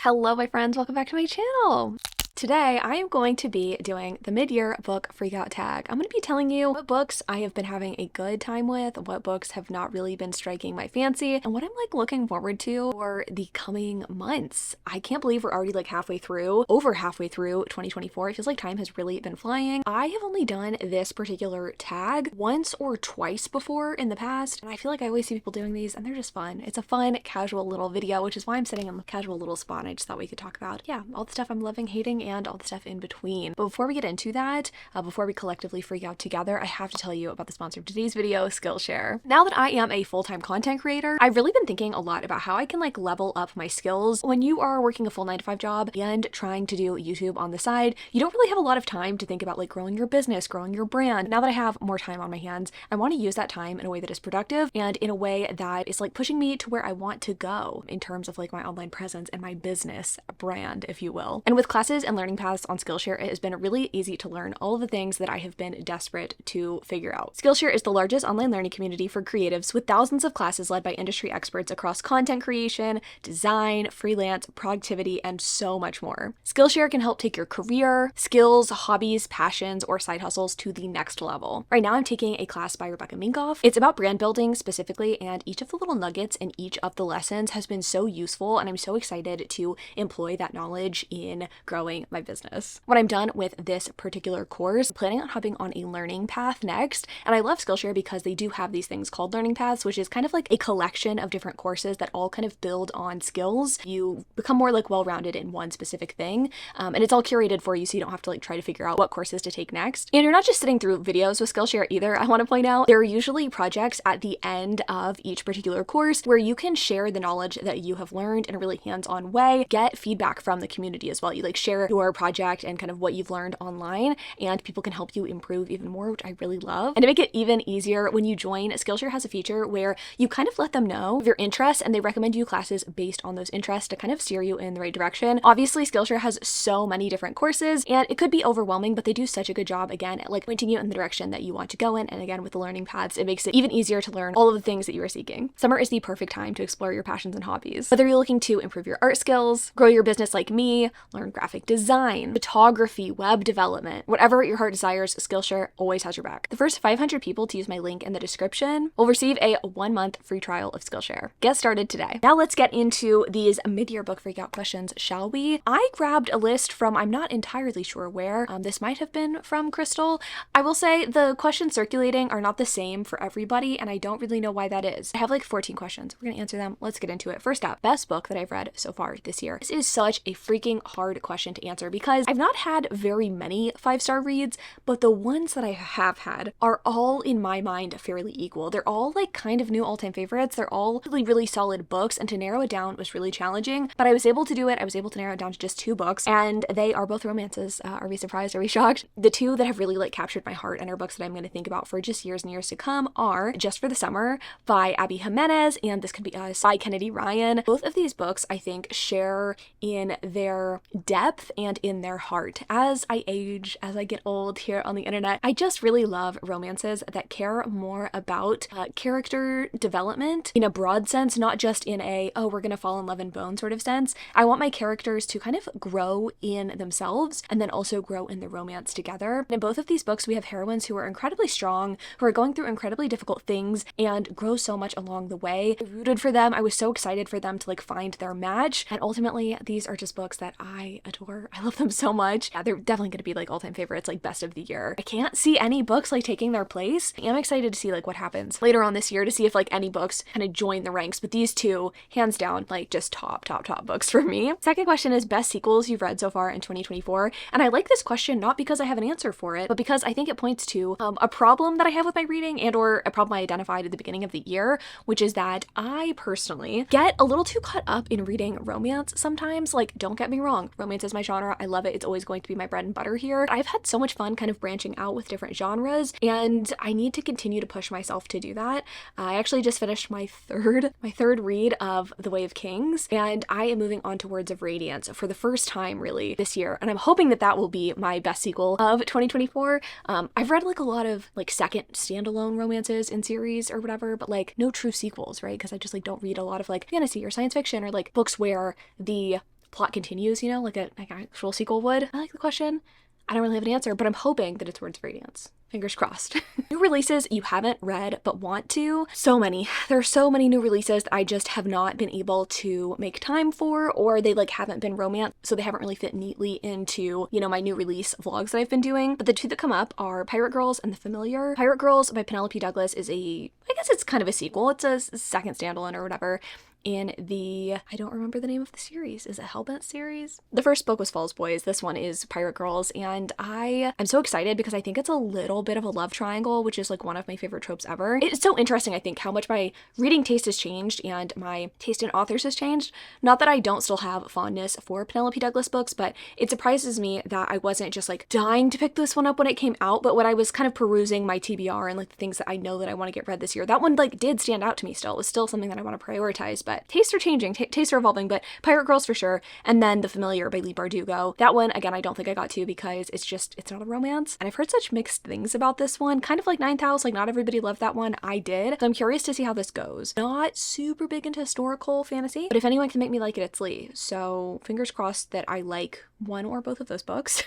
Hello, my friends. Welcome back to my channel. Today, I am going to be doing the mid-year book freakout tag. I'm going to be telling you what books I have been having a good time with, what books have not really been striking my fancy, and what I'm looking forward to for the coming months. I can't believe we're already over halfway through 2024. It feels like time has really been flying. I have only done this particular tag once or twice before in the past, and I feel like I always see people doing these, and they're just fun. It's a fun, casual little video, which is why I'm sitting in a casual little spot, and I just thought we could talk about, yeah, all the stuff I'm loving, hating, and all the stuff in between. But before we get into that, before we collectively freak out together, I have to tell you about the sponsor of today's video, Skillshare. Now that I am a full-time content creator, I've really been thinking a lot about how I can level up my skills. When you are working a full 9-to-5 job and trying to do YouTube on the side, you don't really have a lot of time to think about growing your business, growing your brand. Now that I have more time on my hands, I want to use that time in a way that is productive and in a way that is pushing me to where I want to go in terms of my online presence and my business brand, if you will. And with classes and learning paths on Skillshare, it has been really easy to learn all of the things that I have been desperate to figure out. Skillshare is the largest online learning community for creatives with thousands of classes led by industry experts across content creation, design, freelance, productivity, and so much more. Skillshare can help take your career, skills, hobbies, passions, or side hustles to the next level. Right now, I'm taking a class by Rebecca Minkoff. It's about brand building specifically, and each of the little nuggets in each of the lessons has been so useful, and I'm so excited to employ that knowledge in growing my business. When I'm done with this particular course, I'm planning on hopping on a learning path next, and I love Skillshare because they do have these things called learning paths, which is a collection of different courses that all build on skills. You become more well-rounded in one specific thing, and it's all curated for you, so you don't have to try to figure out what courses to take next. And you're not just sitting through videos with Skillshare either. I want to point out there are usually projects at the end of each particular course where you can share the knowledge that you have learned in a really hands-on way, get feedback from the community as well. You share your project and what you've learned online, and people can help you improve even more, which I really love. And to make it even easier, when you join, Skillshare has a feature where you let them know of your interests, and they recommend you classes based on those interests to steer you in the right direction. Obviously, Skillshare has so many different courses, and it could be overwhelming, but they do such a good job, again, at pointing you in the direction that you want to go in. And again, with the learning paths, it makes it even easier to learn all of the things that you are seeking. Summer is the perfect time to explore your passions and hobbies. Whether you're looking to improve your art skills, grow your business like me, learn graphic design, photography, web development, whatever your heart desires, Skillshare always has your back. The first 500 people to use my link in the description will receive a 1-month free trial of Skillshare. Get started today. Now let's get into these mid-year book freakout questions, shall we? I grabbed a list from, I'm not entirely sure where. This might have been from Crystal. I will say the questions circulating are not the same for everybody, and I don't really know why that is. I have 14 questions. We're gonna answer them. Let's get into it. First up, best book that I've read so far this year. This is such a freaking hard question to answer because I've not had very many 5-star reads, but the ones that I have had are all, in my mind, fairly equal. They're all new all-time favorites. They're all really solid books, and to narrow it down was really challenging, but I was able to do it. I was able to narrow it down to just 2 books, and they are both romances. Are we surprised? Are we shocked? The 2 that have really captured my heart and are books that I'm going to think about for just years and years to come are Just for the Summer by Abby Jimenez and This Could Be Us by Kennedy Ryan. Both of these books, I think, share in their depth and in their heart. As I age, as I get old here on the internet, I just really love romances that care more about character development in a broad sense, not just in a, oh, we're gonna fall in love and bone sort of sense. I want my characters to grow in themselves and then also grow in the romance together. And in both of these books, we have heroines who are incredibly strong, who are going through incredibly difficult things and grow so much along the way. I rooted for them. I was so excited for them to find their match. And ultimately, these are just books that I adore. I love them so much. Yeah, they're definitely gonna be all-time favorites, best of the year. I can't see any books taking their place. I'm excited to see what happens later on this year to see if any books join the ranks, but these 2, hands down, just top books for me. Second question is best sequels you've read so far in 2024, and I like this question not because I have an answer for it, but because I think it points to a problem that I have with my reading and or a problem I identified at the beginning of the year, which is that I personally get a little too caught up in reading romance sometimes. Don't get me wrong, romance is my genre. I love it. It's always going to be my bread and butter here. I've had so much fun branching out with different genres, and I need to continue to push myself to do that. I actually just finished my third read of The Way of Kings, and I am moving on to Words of Radiance for the first time really this year, and I'm hoping that will be my best sequel of 2024. I've read a lot of second standalone romances in series or whatever, but no true sequels, right? Because I just don't read a lot of fantasy or science fiction or books where the plot continues, you know, like an actual sequel would. I like the question. I don't really have an answer, but I'm hoping that it's Words of Radiance. Fingers crossed. New releases you haven't read but want to. So many. There are so many new releases that I just have not been able to make time for, or they like haven't been romance, so they haven't really fit neatly into, you know, my new release vlogs that I've been doing. But the two that come up are Pirate Girls and The Familiar. Pirate Girls by Penelope Douglas is I guess it's kind of a sequel. It's a second standalone or whatever. In I don't remember the name of the series. Is it Hellbent series? The first book was Falls Boys. This one is Pirate Girls. And I'm so excited because I think it's a little bit of a love triangle, which is like one of my favorite tropes ever. It's so interesting, I think, how much my reading taste has changed and my taste in authors has changed. Not that I don't still have fondness for Penelope Douglas books, but it surprises me that I wasn't just like dying to pick this one up when it came out. But when I was kind of perusing my TBR and like the things that I know that I want to get read this year, that one like did stand out to me still. It was still something that I want to prioritize. But tastes are changing, tastes are evolving, but Pirate Girls for sure. And then The Familiar by Leigh Bardugo. That one, again, I don't think I got to because it's not a romance. And I've heard such mixed things about this one. Kind of like Ninth House, like not everybody loved that one. I did. So I'm curious to see how this goes. Not super big into historical fantasy, but if anyone can make me like it, it's Leigh. So fingers crossed that I like one or both of those books.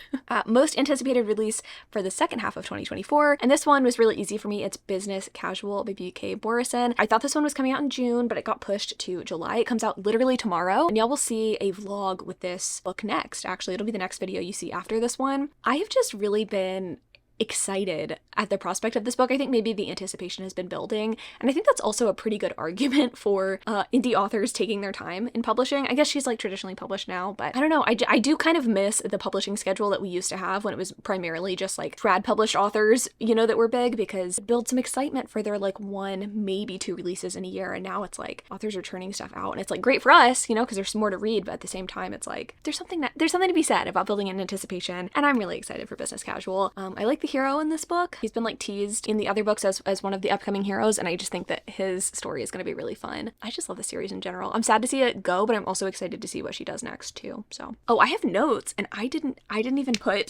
Most anticipated release for the second half of 2024. And this one was really easy for me. It's Business Casual by B.K. Borison. I thought this one was coming out in June, but it got pushed to July. It comes out literally tomorrow. And y'all will see a vlog with this book next. Actually, it'll be the next video you see after this one. I have just really been excited at the prospect of this book. I think maybe the anticipation has been building, and I think that's also a pretty good argument for indie authors taking their time in publishing. I guess she's like traditionally published now, but I don't know. I do kind of miss the publishing schedule that we used to have when it was primarily just like trad published authors, you know, that were big, because it built some excitement for their like one, maybe two releases in a year, and now it's like authors are churning stuff out, and it's like great for us, you know, because there's more to read, but at the same time it's like there's something to be said about building an anticipation, and I'm really excited for Business Casual. I like the hero in this book. He's been like teased in the other books as one of the upcoming heroes, and I just think that his story is going to be really fun. I just love the series in general. I'm sad to see it go, but I'm also excited to see what she does next too. So, oh, I have notes, and I didn't even put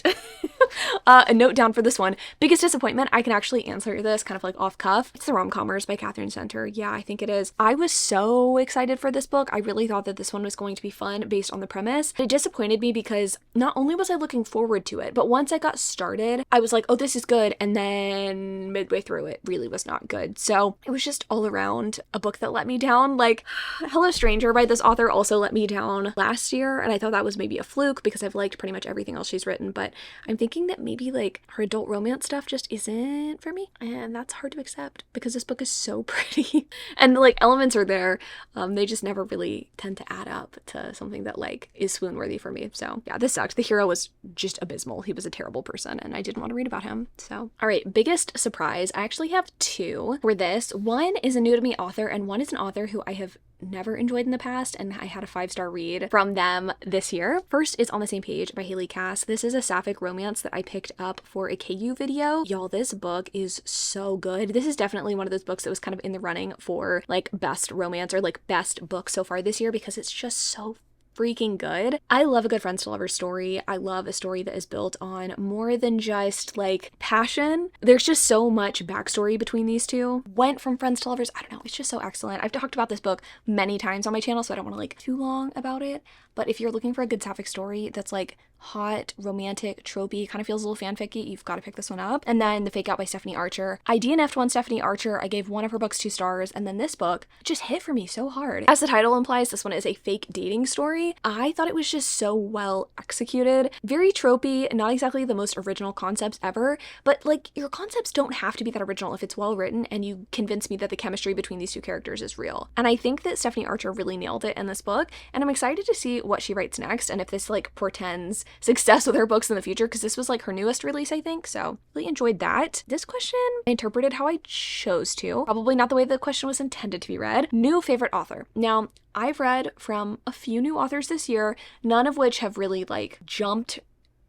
a note down for this one. Biggest disappointment, I can actually answer this kind of like off cuff. It's The Rom-Commers by Catherine Center. Yeah, I think it is. I was so excited for this book. I really thought that this one was going to be fun based on the premise. It disappointed me because not only was I looking forward to it, but once I got started, I was like, oh, this is good, and then midway through it really was not good. So it was just all around a book that let me down. Like Hello Stranger by this author also let me down last year, and I thought that was maybe a fluke because I've liked pretty much everything else she's written, but I'm thinking that maybe like her adult romance stuff just isn't for me, and that's hard to accept because this book is so pretty and like elements are there, they just never really tend to add up to something that like is swoon worthy for me. So yeah, this sucked. The hero was just abysmal. He was a terrible person, and I didn't want to read about him. So all right, biggest surprise. I actually have two for this. One is a new to me author, and one is an author who I have never enjoyed in the past, and I had a 5-star read from them this year. First is On the Same Page by Haley Cass. This is a sapphic romance that I picked up for a KU video. Y'all, this book is so good. This is definitely one of those books that was kind of in the running for like best romance or like best book so far this year because it's just so freaking good. I love a good friends to lovers story. I love a story that is built on more than just like passion. There's just so much backstory between these two. Went from friends to lovers. I don't know. It's just so excellent. I've talked about this book many times on my channel, so I don't want to like too long about it. But if you're looking for a good sapphic story that's like hot, romantic, tropey, kind of feels a little fanficky, you've got to pick this one up. And then The Fake Out by Stephanie Archer. I DNF'd one Stephanie Archer. I gave one of her books 2 stars, and then this book just hit for me so hard. As the title implies, this one is a fake dating story. I thought it was just so well executed. Very tropey, not exactly the most original concepts ever, but like your concepts don't have to be that original if it's well written and you convince me that the chemistry between these two characters is real. And I think that Stephanie Archer really nailed it in this book, and I'm excited to see what she writes next and if this like portends success with her books in the future, because this was like her newest release, I think. So really enjoyed that. This question I interpreted how I chose to, probably not the way the question was intended to be read. New favorite author. Now, I've read from a few new authors this year, none of which have really like jumped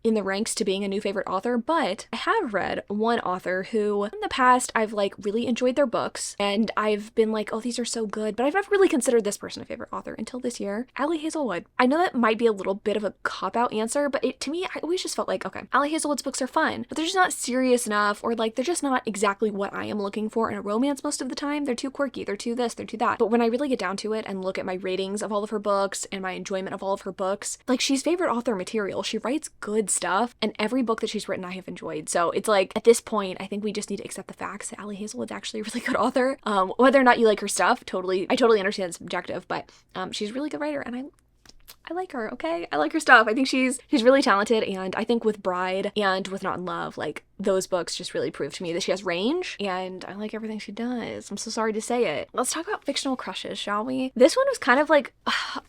in the ranks to being a new favorite author, but I have read one author who in the past I've like really enjoyed their books and I've been like, oh, these are so good, but I've never really considered this person a favorite author until this year. Allie Hazelwood. I know that might be a little bit of a cop-out answer, but to me, I always just felt like, okay, Allie Hazelwood's books are fun, but they're just not serious enough, or like they're just not exactly what I am looking for in a romance most of the time. They're too quirky, they're too this, they're too that. But when I really get down to it and look at my ratings of all of her books and my enjoyment of all of her books, like she's favorite author material. She writes good stuff, and every book that she's written I have enjoyed. So it's like, at this point, I think we just need to accept the facts that Allie Hazelwood's actually a really good author. Whether or not you like her stuff, I totally understand it's subjective, but she's a really good writer, and I like her, okay? I like her stuff. I think she's really talented, and I think with Bride and with Not in Love, like, those books just really prove to me that she has range, and I like everything she does. I'm so sorry to say it. Let's talk about fictional crushes, shall we? This one was kind of like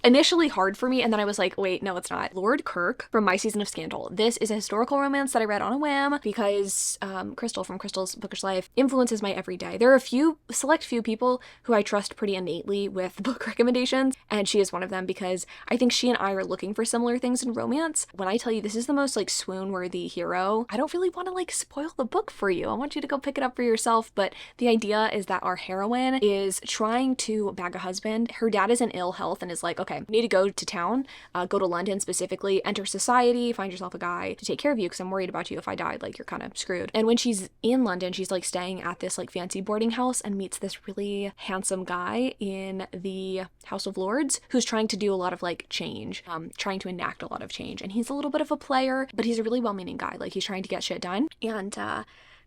initially hard for me, and then I was like, wait, no, it's not. Lord Kirk from My Season of Scandal. This is a historical romance that I read on a whim because Crystal from Crystal's Bookish Life influences my everyday. There are a select few people who I trust pretty innately with book recommendations, and she is one of them because I think she and I are looking for similar things in romance. When I tell you this is the most like swoon-worthy hero, I don't really want to like spoil the book for you. I want you to go pick it up for yourself, but the idea is that our heroine is trying to bag a husband. Her dad is in ill health and is like, okay, you need to go to town, go to London specifically, enter society, find yourself a guy to take care of you because I'm worried about you. If I died, like you're kind of screwed. And when she's in London, she's like staying at this like fancy boarding house and meets this really handsome guy in the House of Lords who's trying to do a lot of like change, trying to enact a lot of change. And he's a little bit of a player, but he's a really well-meaning guy. Like he's trying to get shit done. And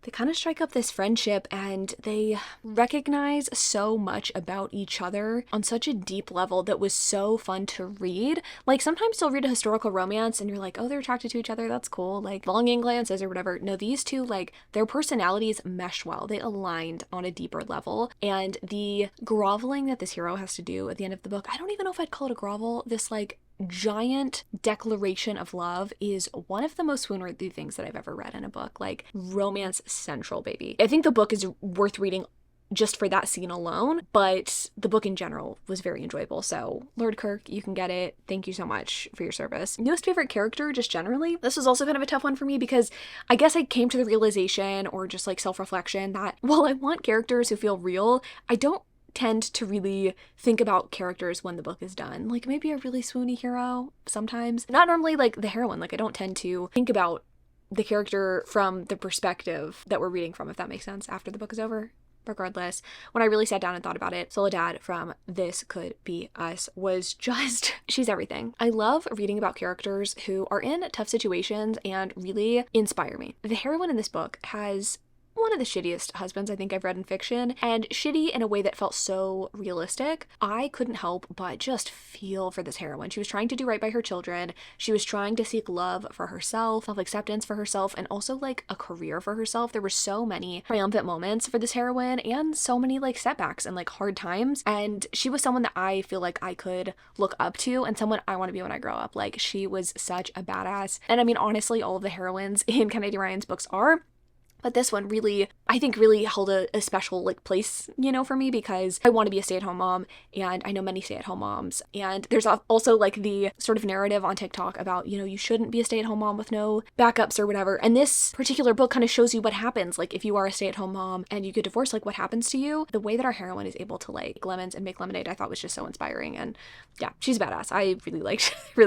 they kind of strike up this friendship, and they recognize so much about each other on such a deep level that was so fun to read. Like sometimes you'll read a historical romance and you're like, oh, they're attracted to each other, that's cool, like longing glances or whatever. No, these two, like their personalities meshed well. They aligned on a deeper level, and the groveling that this hero has to do at the end of the book, I don't even know if I'd call it a grovel. This like giant declaration of love is one of the most swoon-worthy things that I've ever read in a book. Like romance central, baby. I think the book is worth reading just for that scene alone, but the book in general was very enjoyable. So Lord Kirk, you can get it. Thank you so much for your service. Newest favorite character, just generally, this was also kind of a tough one for me because I guess I came to the realization, or just like self-reflection, that while I want characters who feel real, I don't tend to really think about characters when the book is done. Like maybe a really swoony hero sometimes. Not normally like the heroine. Like I don't tend to think about the character from the perspective that we're reading from, if that makes sense, after the book is over. Regardless, when I really sat down and thought about it, Soledad from This Could Be Us was just, she's everything. I love reading about characters who are in tough situations and really inspire me. The heroine in this book has one of the shittiest husbands I think I've read in fiction, and shitty in a way that felt so realistic. I couldn't help but just feel for this heroine. She was trying to do right by her children. She was trying to seek love for herself, self-acceptance for herself, and also like a career for herself. There were so many triumphant moments for this heroine and so many like setbacks and like hard times, and she was someone that I feel like I could look up to and someone I want to be when I grow up. Like she was such a badass. And I mean, honestly, all of the heroines in Kennedy Ryan's books are. But this one really, I think really held a special like place, you know, for me, because I want to be a stay-at-home mom, and I know many stay-at-home moms. And there's also like the sort of narrative on TikTok about, you know, you shouldn't be a stay-at-home mom with no backups or whatever. And this particular book kind of shows you what happens, like if you are a stay-at-home mom and you get divorced, like what happens to you. The way that our heroine is able to like lemons and make lemonade, I thought was just so inspiring. And yeah, she's badass. I really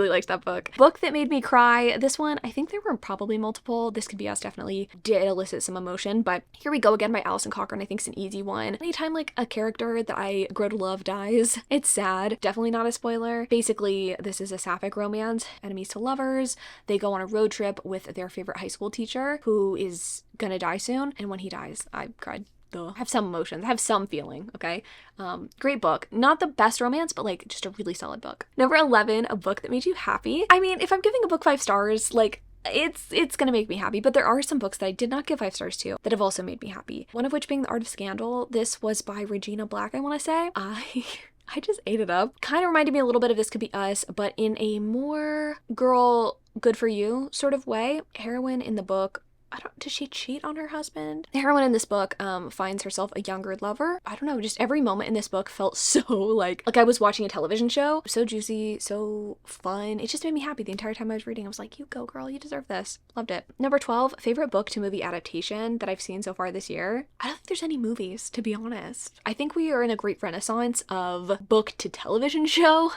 liked that book. Book that made me cry. This one, I think there were probably multiple. This Could Be Us definitely did elicit some emotion, but Here We Go Again by Alison Cochrane I think is an easy one. Anytime like a character that I grow to love dies, it's sad. Definitely not a spoiler. Basically, this is a sapphic romance, enemies to lovers. They go on a road trip with their favorite high school teacher who is gonna die soon, and when he dies, I cried. I have some emotions, I have some feeling, okay? Great book. Not the best romance, but like just a really solid book. Number 11, a book that made you happy. I mean, if I'm giving a book 5 stars, like it's gonna make me happy, but there are some books that I did not give 5 stars to that have also made me happy. One of which being The Art of Scandal. This was by Regina Black, I want to say. I just ate it up. Kind of reminded me a little bit of This Could Be Us, but in a more girl, good for you sort of way. Heroine in the book does she cheat on her husband? The heroine in this book finds herself a younger lover. I don't know, just every moment in this book felt so like I was watching a television show. So juicy, so fun. It just made me happy the entire time I was reading. I was like, you go girl, you deserve this. Loved it. Number 12, favorite book to movie adaptation that I've seen so far this year. I don't think there's any movies, to be honest. I think we are in a great renaissance of book to television show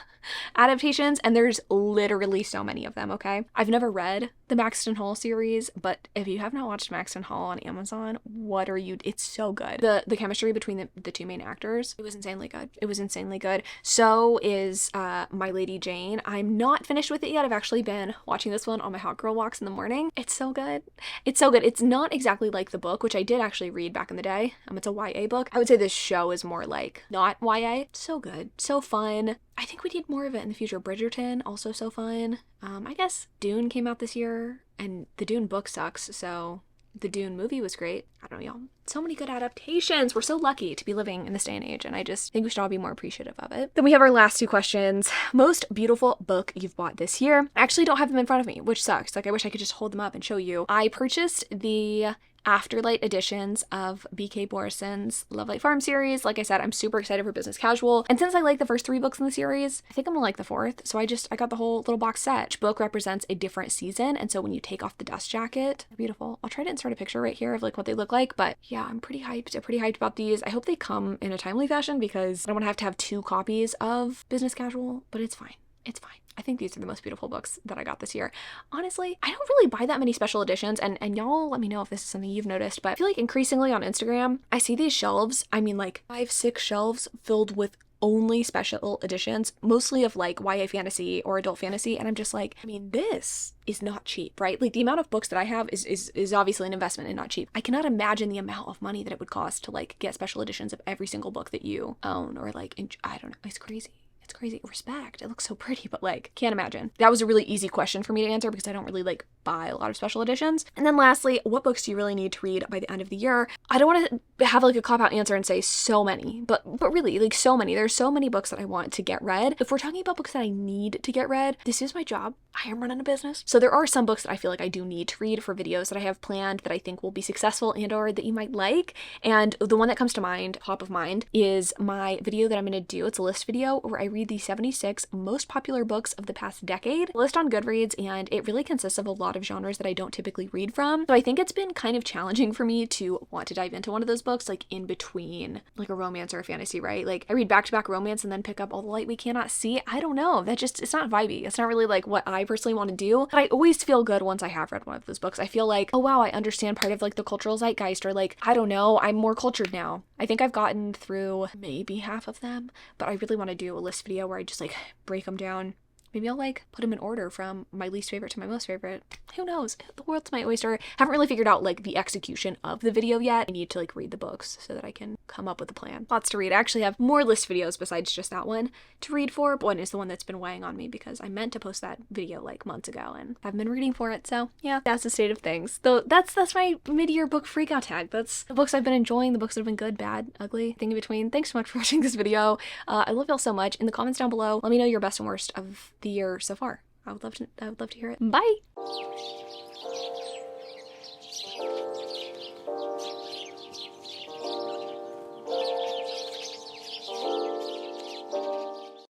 adaptations, and there's literally so many of them, okay? I've never read the Maxton Hall series, but if you have not watched Maxton Hall on Amazon, what are you? It's so good. The chemistry between the two main actors, it was insanely good. It was insanely good. So is My Lady Jane. I'm not finished with it yet. I've actually been watching this one on my hot girl walks in the morning. It's so good. It's so good. It's not exactly like the book, which I did actually read back in the day. It's a YA book. I would say this show is more like not YA. So good. So fun. I think we need more of it in the future. Bridgerton, also so fun. I guess Dune came out this year, and the Dune book sucks, so the Dune movie was great. I don't know, y'all. So many good adaptations. We're so lucky to be living in this day and age, and I just think we should all be more appreciative of it. Then we have our last two questions. Most beautiful book you've bought this year. I actually don't have them in front of me, which sucks. I wish I could just hold them up and show you. I purchased the Afterlight editions of B.K. Borison's Love Light Farm series. Like I said, I'm super excited for Business Casual. And since I like the first 3 books in the series, I think I'm gonna like the 4th. So I got the whole little box set. Each book represents a different season. And so when you take off the dust jacket, they're beautiful. I'll try to insert a picture right here of what they look like. But yeah, I'm pretty hyped. I'm pretty hyped about these. I hope they come in a timely fashion because I don't want to have 2 copies of Business Casual, but it's fine. It's fine. I think these are the most beautiful books that I got this year. Honestly, I don't really buy that many special editions, and y'all let me know if this is something you've noticed, but I feel like increasingly on Instagram, I see these shelves, 5-6 shelves filled with only special editions, mostly of YA fantasy or adult fantasy, and I'm just like, this is not cheap, right? The amount of books that I have is obviously an investment and not cheap. I cannot imagine the amount of money that it would cost to get special editions of every single book that you own, or I don't know, it's crazy. It's crazy. Respect. It looks so pretty, but can't imagine. That was a really easy question for me to answer because I don't really buy a lot of special editions. And then lastly, what books do you really need to read by the end of the year? I don't want to have a cop-out answer and say so many, but really so many. There's so many books that I want to get read. If we're talking about books that I need to get read, this is my job. I am running a business. So there are some books that I feel like I do need to read for videos that I have planned that I think will be successful and or that you might like. And the one that comes to mind, top of mind, is my video that I'm going to do. It's a list video where I read the 76 most popular books of the past decade, list on Goodreads, and it really consists of a lot of genres that I don't typically read from. So I think it's been kind of challenging for me to want to dive into one of those books in between a romance or a fantasy, right? I read back-to-back romance and then pick up All the Light We Cannot See. I don't know. It's not vibey. It's not really what I personally want to do, but I always feel good once I have read one of those books. I feel oh wow, I understand part of the cultural zeitgeist, or I don't know, I'm more cultured now. I think I've gotten through maybe half of them, but I really want to do a list video where I just break them down. Maybe I'll put them in order from my least favorite to my most favorite. Who knows? The world's my oyster. Haven't really figured out the execution of the video yet. I need to read the books so that I can come up with a plan. Lots to read. I actually have more list videos besides just that one to read for. But one is the one that's been weighing on me because I meant to post that video months ago and I've been reading for it. So yeah, that's the state of things. Though that's my mid-year book freakout tag. That's the books I've been enjoying, the books that have been good, bad, ugly, thing in between. Thanks so much for watching this video. I love y'all so much. In the comments down below, let me know your best and worst of the year so far. I would love to hear it. Bye!